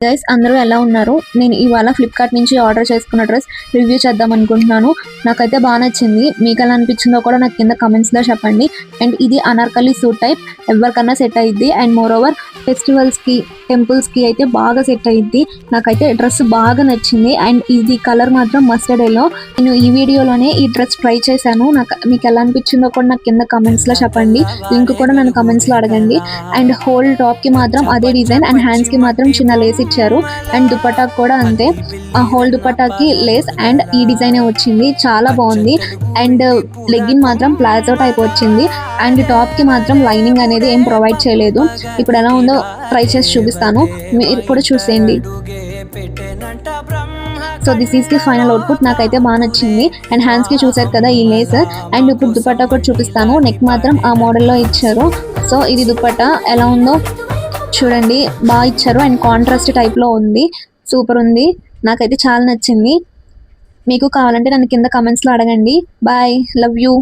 Guys అందరూ ఎలా ఉన్నారు? నేను ఇవాళ ఫ్లిప్కార్ట్ నుంచి ఆర్డర్ చేసుకున్న డ్రెస్ రివ్యూ చేద్దాం అనుకుంటున్నాను. నాకైతే బాగా నచ్చింది. మీకు ఎలా అనిపించిందో కూడా నాకు కింద కమెంట్స్లో చెప్పండి. అండ్ ఇది అనార్కలి సూట్ టైప్, ఎవరికన్నా సెట్ అయ్యిద్ది. అండ్ మోర్ ఓవర్ ఫెస్టివల్స్కి, టెంపుల్స్కి అయితే బాగా సెట్ అయ్యిద్ది. నాకైతే డ్రెస్ బాగా నచ్చింది. అండ్ ఇది కలర్ మాత్రం మస్టర్డ్ ఎల్లో. నేను ఈ వీడియోలోనే ఈ డ్రెస్ ట్రై చేశాను. మీకు ఎలా అనిపించిందో కూడా నాకు కింద కమెంట్స్లో చెప్పండి. లింక్ కూడా నన్ను కమెంట్స్లో అడగండి. అండ్ హోల్ టాప్కి మాత్రం అదే డిజైన్ అండ్ హ్యాండ్స్కి మాత్రం చిన్న లేస్ ఇచ్చారు. అండ్ దుపట్టాకి కూడా అంతే, ఆ హోల్ దుపట్టాకి లేస్ అండ్ ఈ డిజైనే వచ్చింది. చాలా బాగుంది. అండ్ లెగ్గిన్ మాత్రం ప్లాజో టైప్ వచ్చింది. అండ్ టాప్కి మాత్రం లైనింగ్ అనేది ఏం ప్రొవైడ్ చేయలేదు. ఇప్పుడు ఎలా ఉందో ట్రై చేసి చూపిస్తాను, మీరు కూడా చూసేయండి. So this is the final output. నాకైతే బాగా నచ్చింది. అండ్ హ్యాండ్స్కి చూసారు కదా ఈ లేస్. అండ్ ఇప్పుడు దుపట్టా కూడా చూపిస్తాను. నెక్ మాత్రం ఆ మోడల్లో ఇచ్చారు. సో ఇది దుపట్టా ఎలా ఉందో చూడండి, బాగా ఇచ్చారు. అండ్ కాంట్రాస్ట్ టైప్లో ఉంది, సూపర్ ఉంది. నాకైతే చాలా నచ్చింది. మీకు కావాలంటే నన్ను కింద కమెంట్స్లో అడగండి. Bye, love you.